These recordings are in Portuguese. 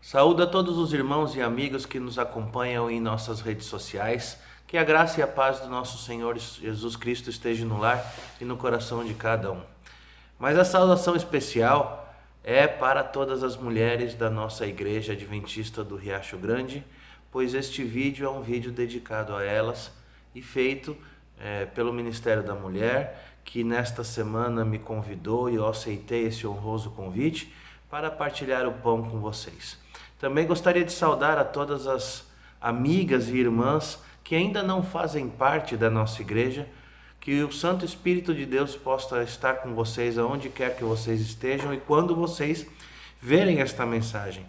Saúdo a todos os irmãos e amigos que nos acompanham em nossas redes sociais. Que a graça e a paz do nosso Senhor Jesus Cristo esteja no lar e no coração de cada um. Mas a saudação especial é para todas as mulheres da nossa Igreja Adventista do Riacho Grande, pois este vídeo é um vídeo dedicado a elas e feito pelo Ministério da Mulher, que nesta semana me convidou e eu aceitei esse honroso convite para partilhar o pão com vocês. Também gostaria de saudar a todas as amigas e irmãs que ainda não fazem parte da nossa igreja, que o Santo Espírito de Deus possa estar com vocês aonde quer que vocês estejam e quando vocês verem esta mensagem.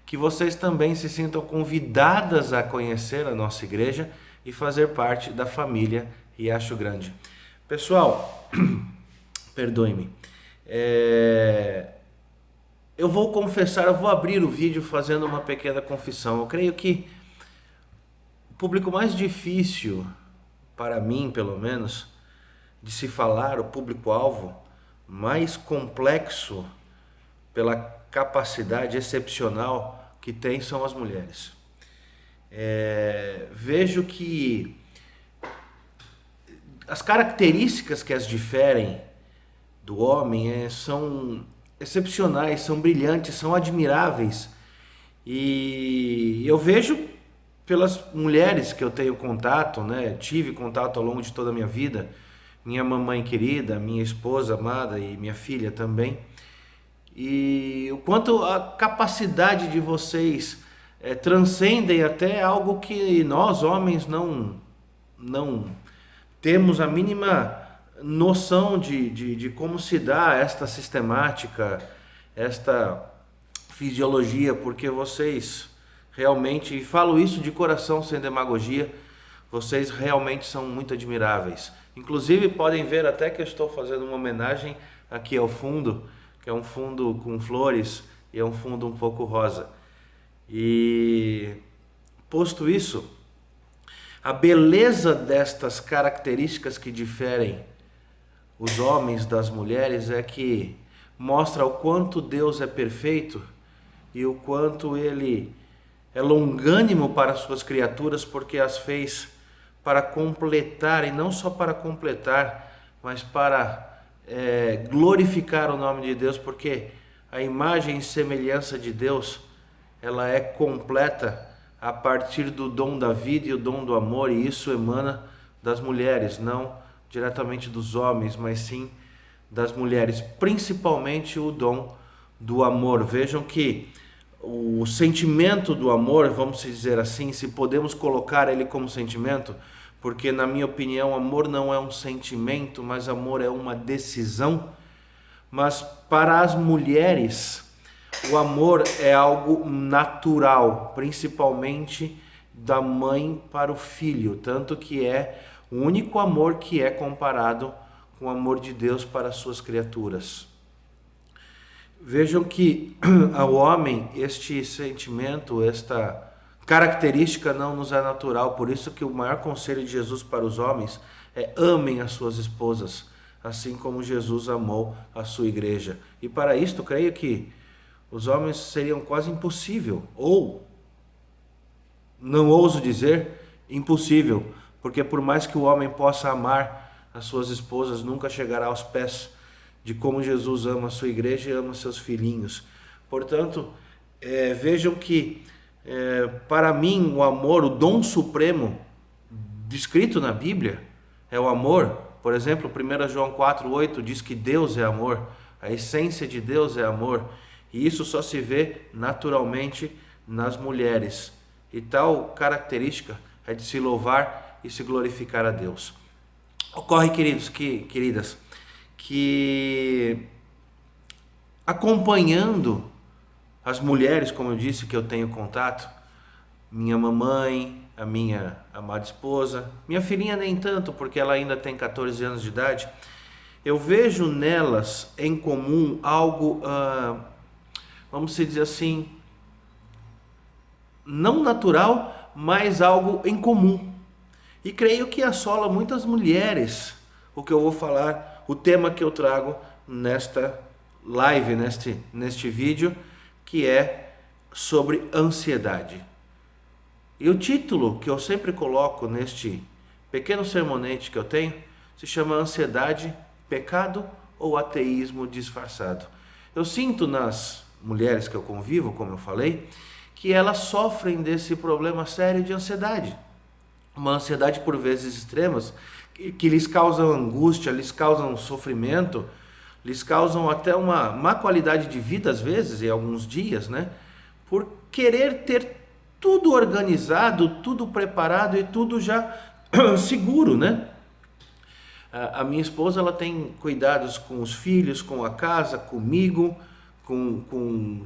Que vocês também se sintam convidadas a conhecer a nossa igreja e fazer parte da família Riacho Grande. Pessoal, perdoe-me, eu vou confessar, eu vou abrir o vídeo fazendo uma pequena confissão. Eu creio que o público mais difícil, para mim pelo menos, de se falar, o público-alvo mais complexo pela capacidade excepcional que tem são as mulheres. Vejo que as características que as diferem do homem são excepcionais, são brilhantes, são admiráveis. E eu vejo pelas mulheres que eu tenho contato, tive contato ao longo de toda a minha vida, minha mamãe querida, minha esposa amada e minha filha também, e o quanto a capacidade de vocês transcendem até algo que nós homens não temos a mínima noção de como se dá esta sistemática, esta fisiologia, porque vocês realmente, e falo isso de coração sem demagogia, vocês realmente são muito admiráveis. Inclusive podem ver até que eu estou fazendo uma homenagem aqui ao fundo, que é um fundo com flores e é um fundo um pouco rosa. E posto isso, a beleza destas características que diferem os homens das mulheres é que mostra o quanto Deus é perfeito e o quanto Ele é longânimo para as suas criaturas, porque as fez para completar, e não só para completar, mas para glorificar o nome de Deus, porque a imagem e semelhança de Deus, ela é completa a partir do dom da vida e o dom do amor, e isso emana das mulheres, não diretamente dos homens, mas sim das mulheres, principalmente o dom do amor. Vejam que o sentimento do amor, vamos dizer assim, se podemos colocar ele como sentimento, porque na minha opinião amor não é um sentimento, mas amor é uma decisão. Mas para as mulheres o amor é algo natural, principalmente da mãe para o filho, tanto que é o único amor que é comparado com o amor de Deus para as suas criaturas. Vejam que ao homem este sentimento, esta característica não nos é natural, por isso que o maior conselho de Jesus para os homens é: amem as suas esposas, assim como Jesus amou a sua igreja. E para isto, creio que os homens seriam quase impossível, ou não ouso dizer impossível, porque por mais que o homem possa amar as suas esposas, nunca chegará aos pés de como Jesus ama a sua igreja e ama seus filhinhos. Portanto, vejam que para mim o amor, o dom supremo descrito na Bíblia é o amor. Por exemplo, 1 João 4,8 diz que Deus é amor, a essência de Deus é amor, e isso só se vê naturalmente nas mulheres. E tal característica é de se louvar e se glorificar a Deus. Ocorre, queridas, que acompanhando as mulheres, como eu disse, que eu tenho contato, minha mamãe, a minha amada esposa, minha filhinha nem tanto, porque ela ainda tem 14 anos de idade, eu vejo nelas em comum algo, vamos dizer assim, não natural, mas algo em comum. E creio que assola muitas mulheres o que eu vou falar, o tema que eu trago nesta live, neste vídeo, que é sobre ansiedade. E o título que eu sempre coloco neste pequeno sermonete que eu tenho se chama Ansiedade, Pecado ou Ateísmo Disfarçado. Eu sinto nas mulheres que eu convivo, como eu falei, que elas sofrem desse problema sério de ansiedade. Uma ansiedade por vezes extremas, que lhes causam angústia, lhes causam sofrimento, lhes causam até uma má qualidade de vida às vezes, em alguns dias, né? Por querer ter tudo organizado, tudo preparado e tudo já seguro, né? A minha esposa, ela tem cuidados com os filhos, com a casa, comigo, com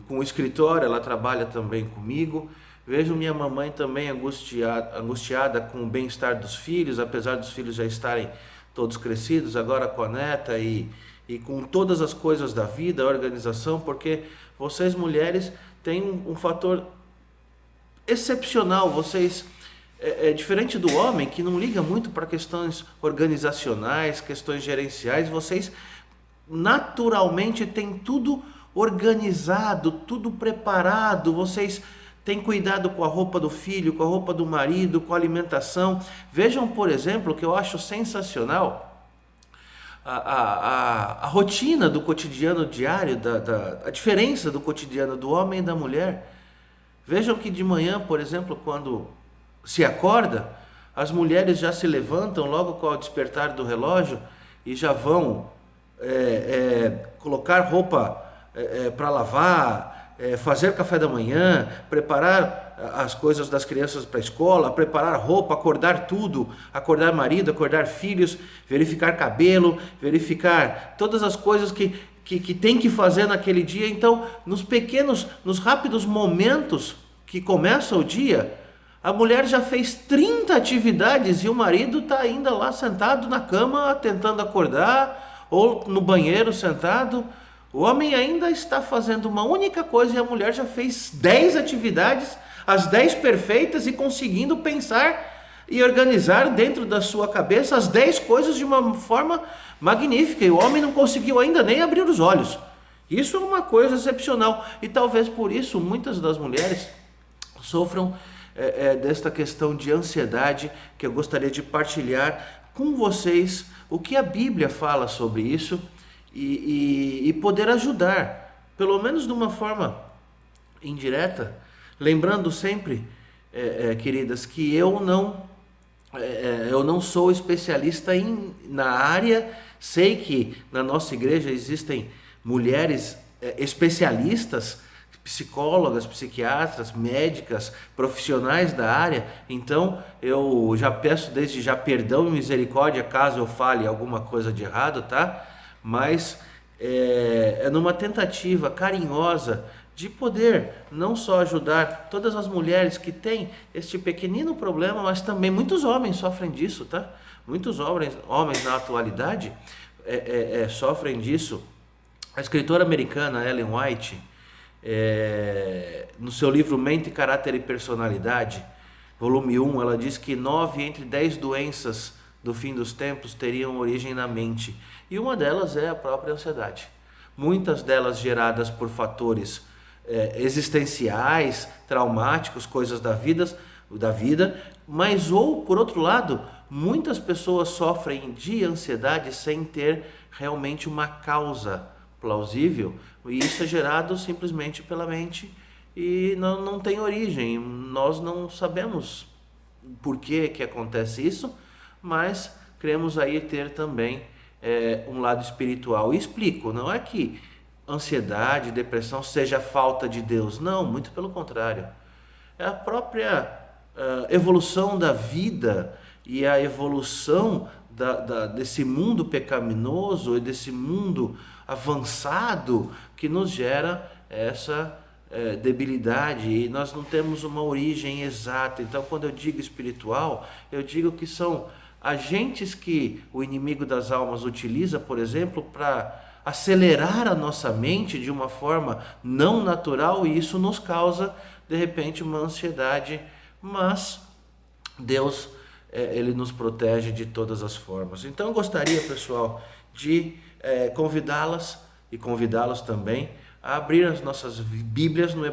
o escritório, ela trabalha também comigo. Vejo minha mamãe também angustiada com o bem-estar dos filhos, apesar dos filhos já estarem todos crescidos, agora com a neta e com todas as coisas da vida, a organização, porque vocês mulheres têm um fator excepcional, vocês é diferente do homem que não liga muito para questões organizacionais, questões gerenciais, vocês naturalmente têm tudo organizado, tudo preparado, vocês têm cuidado com a roupa do filho, com a roupa do marido, com a alimentação. Vejam, por exemplo, que eu acho sensacional, a rotina do cotidiano diário, a diferença do cotidiano do homem e da mulher. Vejam que de manhã, por exemplo, quando se acorda, as mulheres já se levantam logo com o despertar do relógio e já vão colocar roupa para lavar, fazer café da manhã, preparar as coisas das crianças para a escola, preparar roupa, acordar tudo, acordar marido, acordar filhos, verificar cabelo, verificar todas as coisas que tem que fazer naquele dia. Então, nos rápidos momentos que começa o dia, a mulher já fez 30 atividades e o marido está ainda lá sentado na cama tentando acordar, ou no banheiro sentado. O homem ainda está fazendo uma única coisa e a mulher já fez 10 atividades, as 10 perfeitas, e conseguindo pensar e organizar dentro da sua cabeça as 10 coisas de uma forma magnífica, e o homem não conseguiu ainda nem abrir os olhos. Isso é uma coisa excepcional, e talvez por isso muitas das mulheres sofram desta questão de ansiedade, que eu gostaria de partilhar com vocês o que a Bíblia fala sobre isso e poder ajudar, pelo menos de uma forma indireta, lembrando sempre, queridas, que eu não sou especialista na área. Sei que na nossa igreja existem mulheres especialistas, psicólogas, psiquiatras, médicas, profissionais da área. Então eu já peço desde já perdão e misericórdia caso eu fale alguma coisa de errado, tá? Mas é numa tentativa carinhosa de poder não só ajudar todas as mulheres que têm este pequenino problema, mas também muitos homens sofrem disso, tá? Muitos homens na atualidade sofrem disso. A escritora americana Ellen White, no seu livro Mente, Caráter e Personalidade, volume 1, ela diz que 9 entre 10 doenças do fim dos tempos teriam origem na mente, e uma delas é a própria ansiedade. Muitas delas geradas por fatores existenciais, traumáticos, coisas da vida, mas ou por outro lado, muitas pessoas sofrem de ansiedade sem ter realmente uma causa plausível, e isso é gerado simplesmente pela mente e não tem origem. Nós não sabemos por que acontece isso, mas cremos aí ter também um lado espiritual. E explico, não é que ansiedade, depressão seja falta de Deus, não, muito pelo contrário. É a própria evolução da vida e a evolução desse mundo pecaminoso e desse mundo avançado que nos gera essa debilidade, e nós não temos uma origem exata. Então, quando eu digo espiritual, eu digo que são agentes que o inimigo das almas utiliza, por exemplo, para acelerar a nossa mente de uma forma não natural, e isso nos causa, de repente, uma ansiedade, mas Deus, Ele nos protege de todas as formas. Então, eu gostaria, pessoal, de convidá-las e convidá-los também a abrir as nossas Bíblias no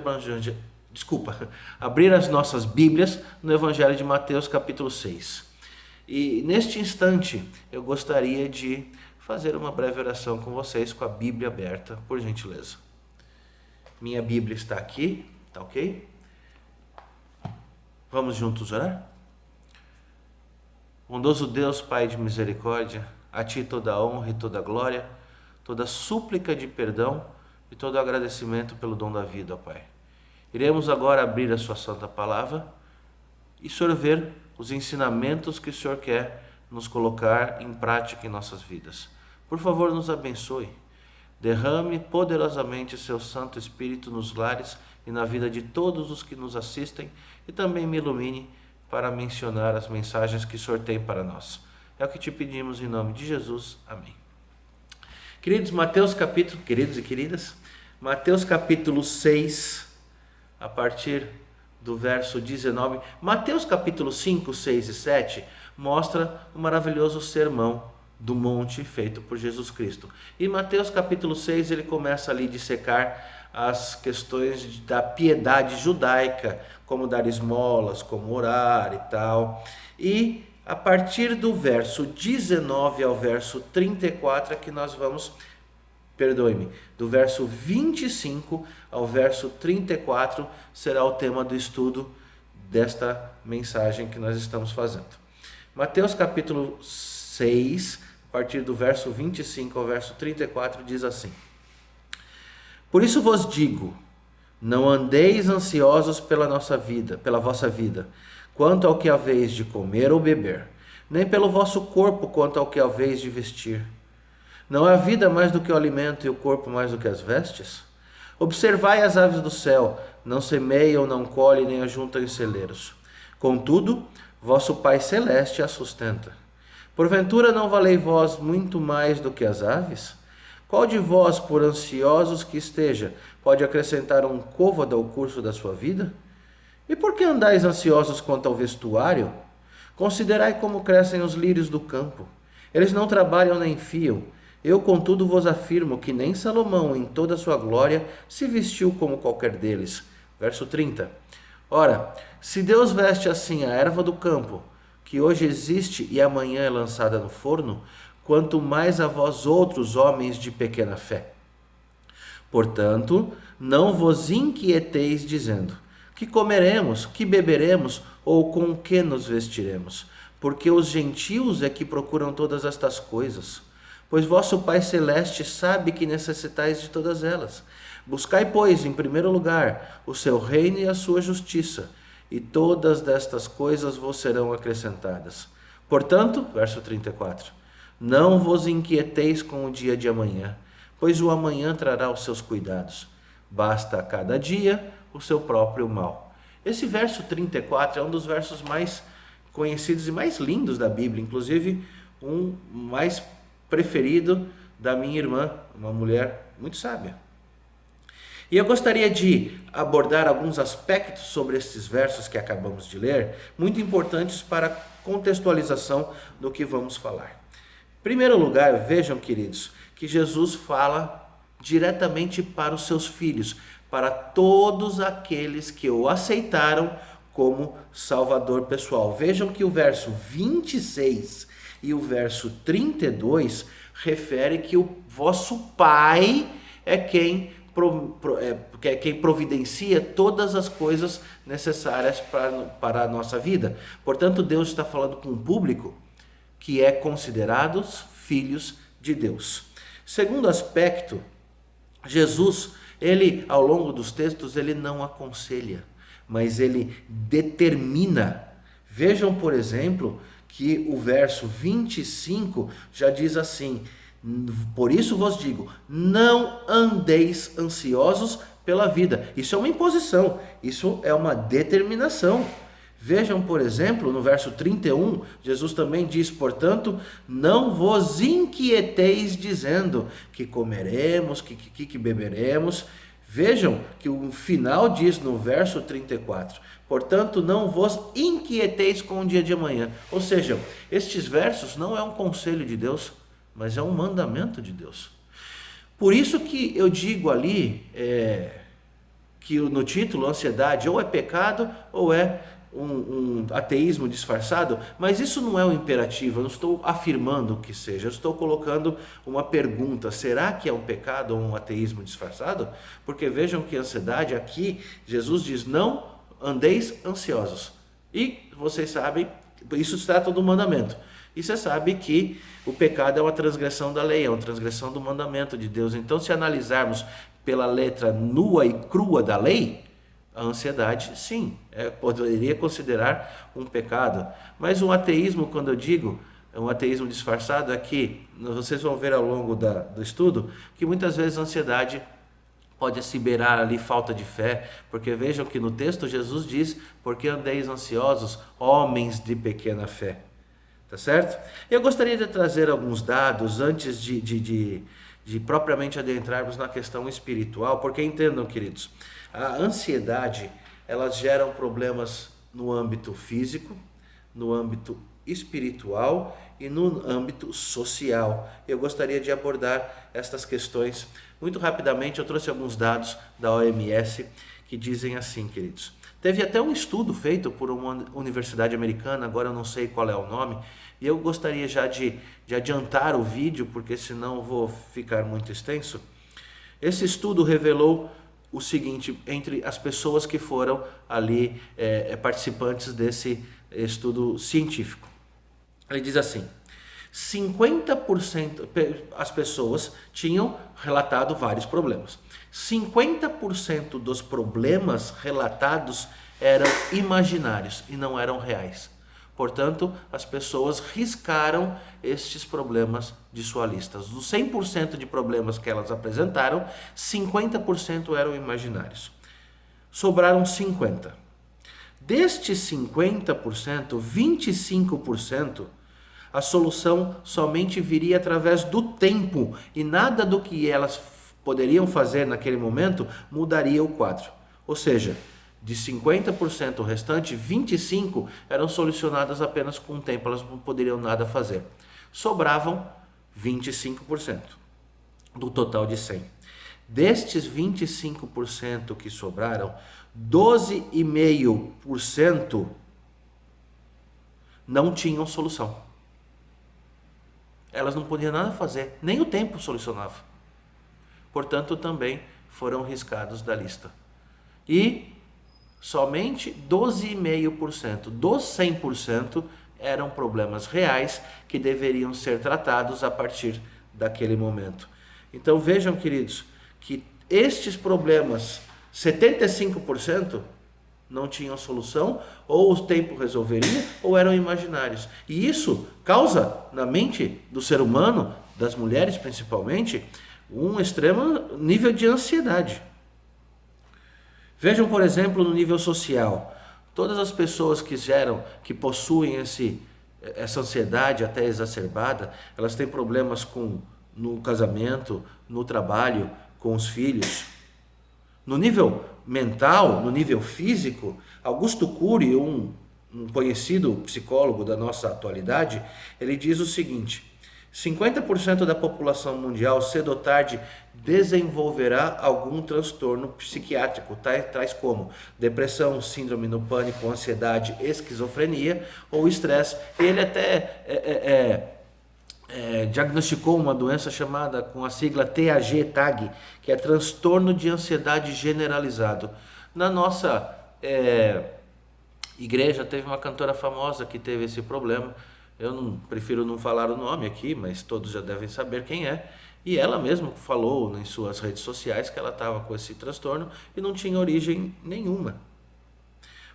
abrir as nossas Bíblias no Evangelho de Mateus capítulo 6. E neste instante eu gostaria de fazer uma breve oração com vocês com a Bíblia aberta, por gentileza. Minha Bíblia está aqui, tá ok? Vamos juntos orar? Bondoso Deus, Pai de misericórdia, a Ti toda a honra e toda a glória, toda a súplica de perdão e todo o agradecimento pelo dom da vida, ó Pai. Iremos agora abrir a Sua Santa Palavra e sorver os ensinamentos que o Senhor quer nos colocar em prática em nossas vidas. Por favor, nos abençoe. Derrame poderosamente Seu Santo Espírito nos lares e na vida de todos os que nos assistem e também me ilumine para mencionar as mensagens que o Senhor tem para nós. É o que te pedimos em nome de Jesus. Amém. Queridos e queridas, Mateus capítulo 6, a partir do verso 19. Mateus capítulo 5, 6 e 7 mostra o maravilhoso sermão do monte feito por Jesus Cristo. E Mateus capítulo 6 ele começa ali a dissecar as questões da piedade judaica, como dar esmolas, como orar e tal. E a partir do verso 19 ao verso 34 é que nós vamos, do verso 25 ao verso 34 será o tema do estudo desta mensagem que nós estamos fazendo. Mateus capítulo 6, a partir do verso 25 ao verso 34 diz assim: Por isso vos digo, não andeis ansiosos pela vossa vida, quanto ao que haveis de comer ou beber, nem pelo vosso corpo quanto ao que haveis de vestir. Não há vida mais do que o alimento e o corpo mais do que as vestes? Observai as aves do céu, não semeiam, não colhem, nem ajuntam em celeiros. Contudo, vosso Pai Celeste as sustenta. Porventura não valei vós muito mais do que as aves? Qual de vós, por ansiosos que esteja, pode acrescentar um côvado ao curso da sua vida? E por que andais ansiosos quanto ao vestuário? Considerai como crescem os lírios do campo. Eles não trabalham nem fiam. Eu, contudo, vos afirmo que nem Salomão, em toda a sua glória, se vestiu como qualquer deles. Verso 30. Ora, se Deus veste assim a erva do campo, que hoje existe e amanhã é lançada no forno, quanto mais a vós outros, homens de pequena fé. Portanto, não vos inquieteis dizendo, que comeremos, que beberemos, ou com que nos vestiremos? Porque os gentios é que procuram todas estas coisas. Pois vosso Pai Celeste sabe que necessitais de todas elas. Buscai, pois, em primeiro lugar, o seu reino e a sua justiça, e todas destas coisas vos serão acrescentadas. Portanto, verso 34, não vos inquieteis com o dia de amanhã, pois o amanhã trará os seus cuidados. Basta a cada dia o seu próprio mal. Esse verso 34 é um dos versos mais conhecidos e mais lindos da Bíblia, inclusive um mais preferido da minha irmã, uma mulher muito sábia. E eu gostaria de abordar alguns aspectos sobre esses versos que acabamos de ler, muito importantes para a contextualização do que vamos falar. Em primeiro lugar, vejam, queridos, que Jesus fala diretamente para os seus filhos, para todos aqueles que o aceitaram como Salvador pessoal. Vejam que o verso 26 e o verso 32 refere que o vosso Pai é quem providencia todas as coisas necessárias para a nossa vida. Portanto, Deus está falando com um público que é considerados filhos de Deus. Segundo aspecto, Jesus, ele ao longo dos textos, ele não aconselha, mas ele determina. Vejam, por exemplo, que o verso 25 já diz assim: por isso vos digo, não andeis ansiosos pela vida. Isso é uma imposição, isso é uma determinação. Vejam, por exemplo, no verso 31, Jesus também diz, portanto, não vos inquieteis dizendo que comeremos, que beberemos. Vejam que o final diz no verso 34, portanto, não vos inquieteis com o dia de amanhã. Ou seja, estes versos não é um conselho de Deus, mas é um mandamento de Deus. Por isso que eu digo ali, que no título, ansiedade, ou é pecado ou é um ateísmo disfarçado, mas isso não é um imperativo, eu não estou afirmando que seja, eu estou colocando uma pergunta: será que é um pecado ou um ateísmo disfarçado? Porque vejam que ansiedade, aqui Jesus diz: não andeis ansiosos. E vocês sabem, isso se trata do mandamento. E você sabe que o pecado é uma transgressão da lei, é uma transgressão do mandamento de Deus. Então, se analisarmos pela letra nua e crua da lei, a ansiedade, sim, poderia considerar um pecado. Mas um ateísmo, quando eu digo um ateísmo disfarçado, é que vocês vão ver ao longo do estudo que muitas vezes a ansiedade pode se beirar ali falta de fé, porque vejam que no texto Jesus diz: porque andeis ansiosos, homens de pequena fé. Tá certo? Eu gostaria de trazer alguns dados antes de propriamente adentrarmos na questão espiritual, porque entendam, queridos, a ansiedade, elas geram problemas no âmbito físico, no âmbito espiritual e no âmbito social. Eu gostaria de abordar estas questões muito rapidamente. Eu trouxe alguns dados da OMS que dizem assim, queridos. Teve até um estudo feito por uma universidade americana, agora eu não sei qual é o nome, e eu gostaria já de adiantar o vídeo, porque senão vou ficar muito extenso. Esse estudo revelou o seguinte, entre as pessoas que foram ali participantes desse estudo científico. Ele diz assim: 50% as pessoas tinham relatado vários problemas. 50% dos problemas relatados eram imaginários e não eram reais. Portanto, as pessoas riscaram estes problemas de sua lista. Dos 100% de problemas que elas apresentaram, 50% eram imaginários. Sobraram 50%. Destes 50%, 25%, a solução somente viria através do tempo e nada do que elas poderiam fazer naquele momento mudaria o quadro. Ou seja, de 50% restante, 25% eram solucionadas apenas com o tempo, elas não poderiam nada fazer. Sobravam 25% do total de 100%. Destes 25% que sobraram, 12,5% não tinham solução. Elas não podiam nada fazer, nem o tempo solucionava. Portanto, também foram riscados da lista. E somente 12,5% dos 100% eram problemas reais que deveriam ser tratados a partir daquele momento. Então vejam, queridos, que estes problemas, 75% não tinham solução, ou o tempo resolveria, ou eram imaginários. E isso causa na mente do ser humano, das mulheres principalmente, um extremo nível de ansiedade. Vejam, por exemplo, no nível social. Todas as pessoas que possuem essa ansiedade até exacerbada, elas têm problemas no casamento, no trabalho, com os filhos. No nível mental, no nível físico, Augusto Cury, um conhecido psicólogo da nossa atualidade, ele diz o seguinte: 50% da população mundial, cedo ou tarde, desenvolverá algum transtorno psiquiátrico, tais como depressão, síndrome do pânico, ansiedade, esquizofrenia ou estresse. Ele até diagnosticou uma doença chamada, com a sigla TAG, que é transtorno de ansiedade generalizado. Na nossa igreja teve uma cantora famosa que teve esse problema. Eu prefiro não falar o nome aqui, mas todos já devem saber quem é. E ela mesma falou em suas redes sociais que ela estava com esse transtorno e não tinha origem nenhuma.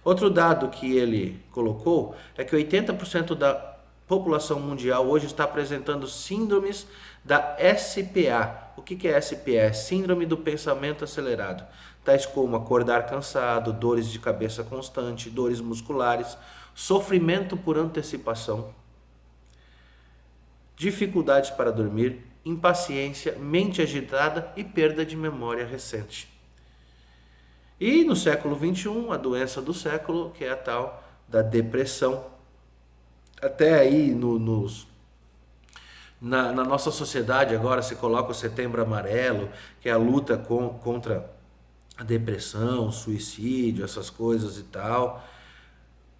Outro dado que ele colocou é que 80% da população mundial hoje está apresentando síndromes da SPA. O que é SPA? É Síndrome do Pensamento Acelerado. Tais como acordar cansado, dores de cabeça constante, dores musculares, sofrimento por antecipação, dificuldades para dormir, impaciência, mente agitada e perda de memória recente. E no século XXI, a doença do século, que é a tal da depressão. Até aí na nossa sociedade agora se coloca o Setembro Amarelo, que é a luta contra a depressão, suicídio, essas coisas e tal.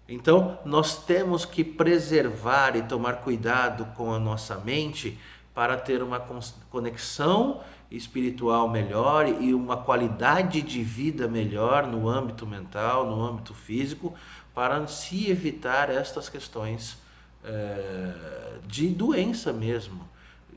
Então, nós temos que preservar e tomar cuidado com a nossa mente para ter uma conexão espiritual melhor e uma qualidade de vida melhor no âmbito mental, no âmbito físico, para se evitar estas questões de doença mesmo,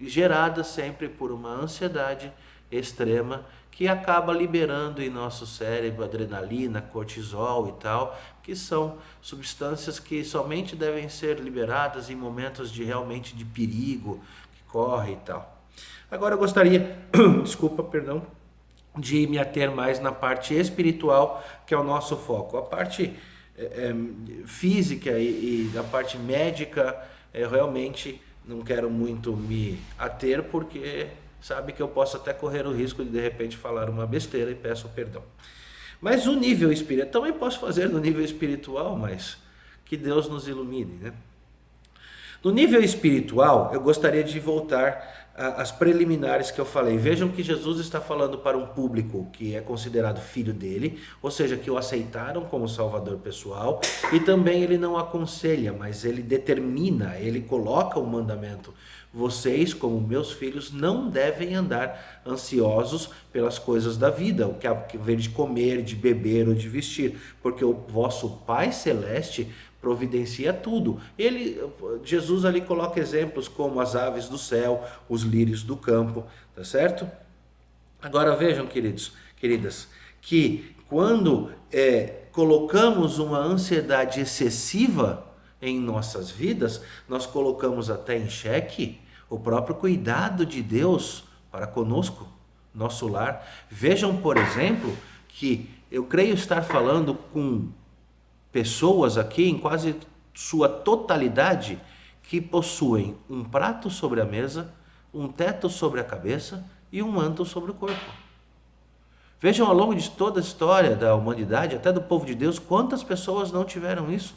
gerada sempre por uma ansiedade extrema que acaba liberando em nosso cérebro adrenalina, cortisol e tal, que são substâncias que somente devem ser liberadas em momentos de realmente de perigo que corre e tal. Agora eu gostaria, de me ater mais na parte espiritual, que é o nosso foco. A parte física e a parte médica, eu realmente não quero muito me ater, porque sabe que eu posso até correr o risco de repente falar uma besteira e peço perdão. Mas o nível espiritual, também posso fazer no nível espiritual, mas que Deus nos ilumine, né? No nível espiritual, eu gostaria de voltar às preliminares que eu falei. Vejam que Jesus está falando para um público que é considerado filho dele, ou seja, que o aceitaram como salvador pessoal, e também ele não aconselha, mas ele determina, ele coloca o mandamento: vocês, como meus filhos, não devem andar ansiosos pelas coisas da vida, o que há de comer, de beber ou de vestir, porque o vosso Pai Celeste providencia tudo. Jesus ali coloca exemplos como as aves do céu, os lírios do campo, tá certo? Agora vejam, queridas, que quando colocamos uma ansiedade excessiva em nossas vidas, nós colocamos até em xeque o próprio cuidado de Deus para conosco, nosso lar. Vejam, por exemplo, que eu creio estar falando com pessoas aqui, em quase sua totalidade, que possuem um prato sobre a mesa, um teto sobre a cabeça e um manto sobre o corpo. Vejam ao longo de toda a história da humanidade, até do povo de Deus, quantas pessoas não tiveram isso.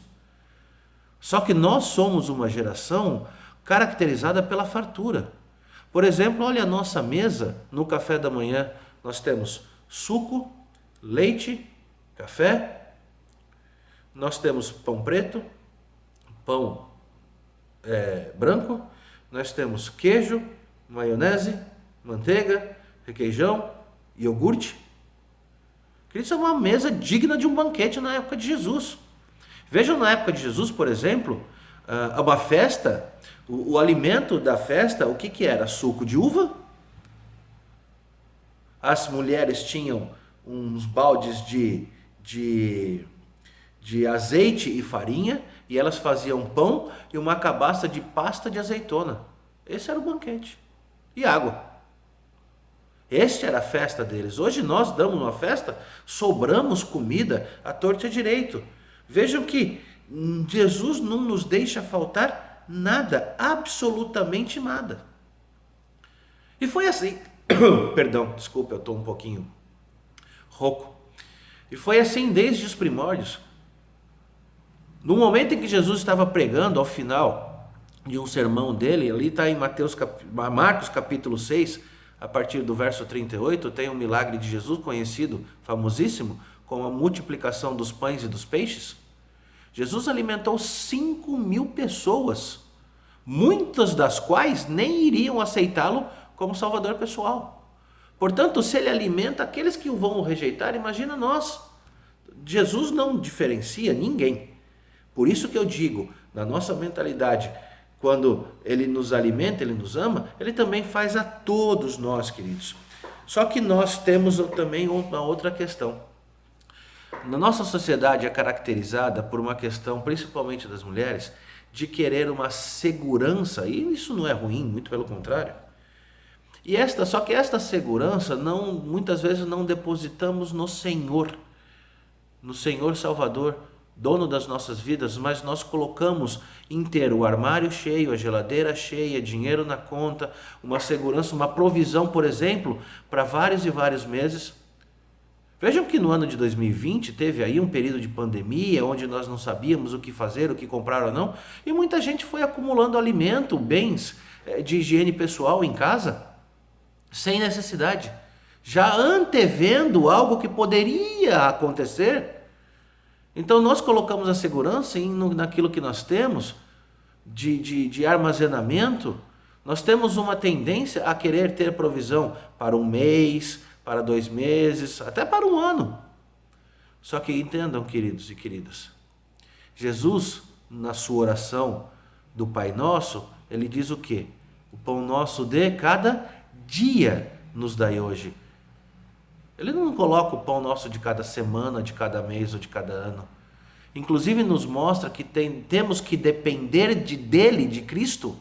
Só que nós somos uma geração caracterizada pela fartura. Por exemplo, olha a nossa mesa no café da manhã. Nós temos suco, leite, café. Nós temos pão preto, pão branco. Nós temos queijo, maionese, manteiga, requeijão, iogurte. Isso é uma mesa digna de um banquete na época de Jesus. Vejam, na época de Jesus, por exemplo, uma festa, o alimento da festa, o que era? Suco de uva. As mulheres tinham uns baldes de azeite e farinha, e elas faziam pão e uma cabaça de pasta de azeitona. Esse era o banquete. E água. Este era a festa deles. Hoje nós damos uma festa, sobramos comida à torta e à direito. Vejam que Jesus não nos deixa faltar nada, absolutamente nada. E foi assim, perdão, desculpa, eu estou um pouquinho rouco. E foi assim desde os primórdios. No momento em que Jesus estava pregando, ao final de um sermão dele, ali está em Marcos capítulo 6, a partir do verso 38, tem um milagre de Jesus conhecido, famosíssimo, com a multiplicação dos pães e dos peixes. Jesus alimentou 5.000 pessoas, muitas das quais nem iriam aceitá-lo como salvador pessoal. Portanto, se ele alimenta aqueles que o vão rejeitar, imagina nós. Jesus não diferencia ninguém. Por isso que eu digo, na nossa mentalidade, quando ele nos alimenta, ele nos ama, ele também faz a todos nós, queridos. Só que nós temos também uma outra questão. Na nossa sociedade é caracterizada por uma questão, principalmente das mulheres, de querer uma segurança, e isso não é ruim, muito pelo contrário. Só que esta segurança, muitas vezes não depositamos no Senhor Salvador, dono das nossas vidas, mas nós colocamos inteiro o armário cheio, a geladeira cheia, dinheiro na conta, uma segurança, uma provisão, por exemplo, para vários e vários meses. Vejam que no ano de 2020 teve aí um período de pandemia, onde nós não sabíamos o que fazer, o que comprar ou não, e muita gente foi acumulando alimento, bens de higiene pessoal em casa, sem necessidade. já antevendo algo que poderia acontecer. Então nós colocamos a segurança naquilo que nós temos de armazenamento. Nós temos uma tendência a querer ter provisão para um mês, para 2 meses, até para um ano. Só que entendam, queridos e queridas, Jesus, na sua oração do Pai Nosso, ele diz o quê? O pão nosso de cada dia nos dai hoje. Ele não coloca o pão nosso de cada semana, de cada mês ou de cada ano. Inclusive nos mostra que temos que depender dele, de Cristo,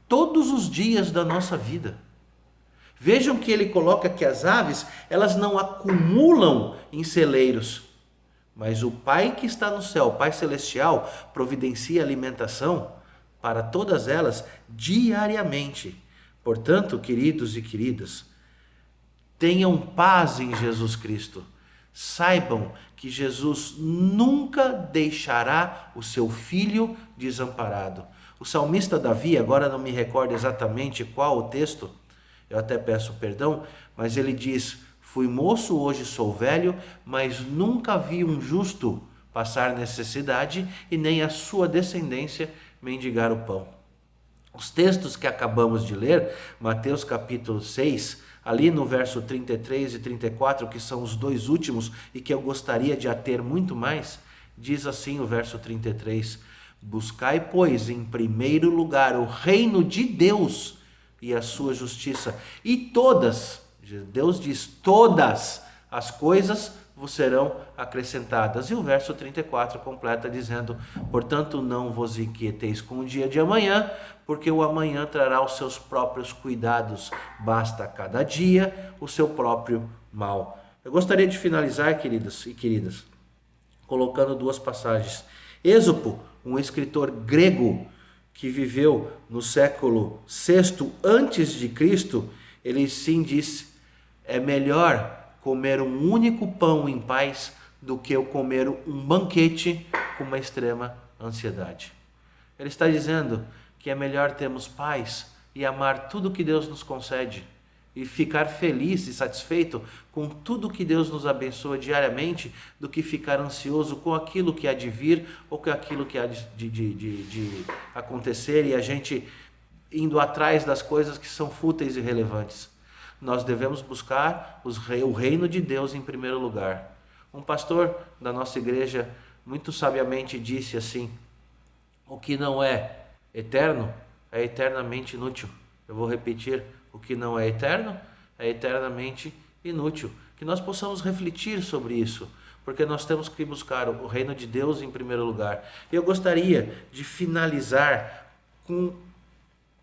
todos os dias da nossa vida. Vejam que ele coloca que as aves, elas não acumulam em celeiros, mas o Pai que está no céu, o Pai Celestial, providencia alimentação para todas elas diariamente. Portanto, queridos e queridas, tenham paz em Jesus Cristo. Saibam que Jesus nunca deixará o seu filho desamparado. O salmista Davi, agora não me recordo exatamente qual o texto, eu até peço perdão, mas ele diz: fui moço, hoje sou velho, mas nunca vi um justo passar necessidade e nem a sua descendência mendigar o pão. Os textos que acabamos de ler, Mateus capítulo 6, ali no verso 33 e 34, que são os 2 últimos e que eu gostaria de ater muito mais, diz assim o verso 33: buscai, pois, em primeiro lugar o reino de Deus e a sua justiça, e todas, Deus diz, todas as coisas vos serão acrescentadas. E o verso 34 completa dizendo: portanto não vos inquieteis com o dia de amanhã, porque o amanhã trará os seus próprios cuidados, basta a cada dia o seu próprio mal. Eu gostaria de finalizar, queridos e queridas, colocando 2 passagens. Êxopo, um escritor grego que viveu no século VI antes de Cristo, ele sim disse: é melhor comer um único pão em paz do que eu comer um banquete com uma extrema ansiedade. Ele está dizendo que é melhor termos paz e amar tudo que Deus nos concede e ficar feliz e satisfeito com tudo que Deus nos abençoa diariamente, do que ficar ansioso com aquilo que há de vir ou com aquilo que há de acontecer e a gente indo atrás das coisas que são fúteis e irrelevantes. Nós devemos buscar o reino de Deus em primeiro lugar. Um pastor da nossa igreja muito sabiamente disse assim: o que não é eterno é eternamente inútil. Eu vou repetir: o que não é eterno é eternamente inútil. Que nós possamos refletir sobre isso, porque nós temos que buscar o reino de Deus em primeiro lugar. E eu gostaria de finalizar com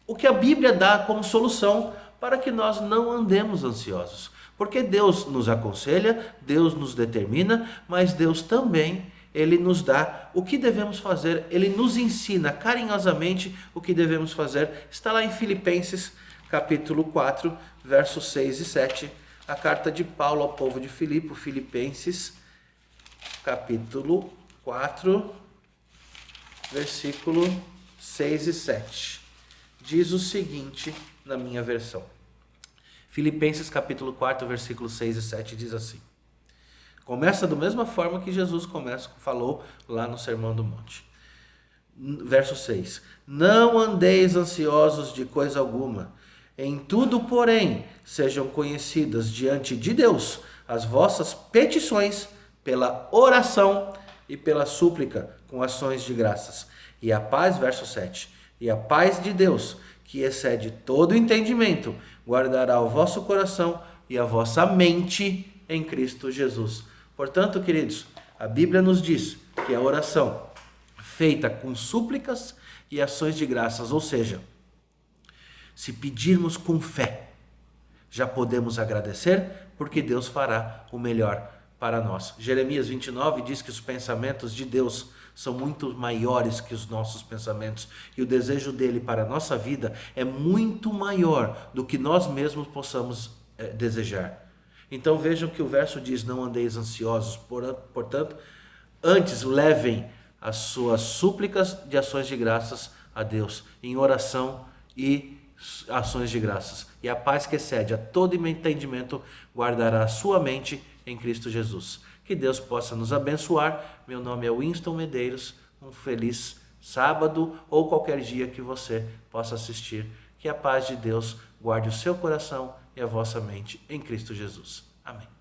o que a Bíblia dá como solução para que nós não andemos ansiosos. Porque Deus nos aconselha, Deus nos determina, mas Deus também, Ele nos dá o que devemos fazer, Ele nos ensina carinhosamente o que devemos fazer. Está lá em Filipenses, capítulo 4, versos 6 e 7, a carta de Paulo ao povo de Filipe, Filipenses, capítulo 4, versículo 6 e 7. Diz o seguinte na minha versão. Filipenses capítulo 4, versículos 6 e 7 diz assim. Começa da mesma forma que Jesus falou lá no Sermão do Monte. Verso 6. Não andeis ansiosos de coisa alguma. Em tudo, porém, sejam conhecidas diante de Deus as vossas petições pela oração e pela súplica com ações de graças. E a paz, verso 7. E a paz de Deus, que excede todo entendimento, guardará o vosso coração e a vossa mente em Cristo Jesus. Portanto, queridos, a Bíblia nos diz que a oração feita com súplicas e ações de graças, ou seja, se pedirmos com fé, já podemos agradecer, porque Deus fará o melhor para nós. Jeremias 29 diz que os pensamentos de Deus são muito maiores que os nossos pensamentos, e o desejo dele para a nossa vida é muito maior do que nós mesmos possamos desejar. Então vejam que o verso diz: não andeis ansiosos, portanto, antes levem as suas súplicas de ações de graças a Deus, em oração e ações de graças. E a paz que excede a todo entendimento guardará a sua mente em Cristo Jesus. Que Deus possa nos abençoar. Meu nome é Winston Medeiros. Um feliz sábado ou qualquer dia que você possa assistir. Que a paz de Deus guarde o seu coração e a vossa mente em Cristo Jesus. Amém.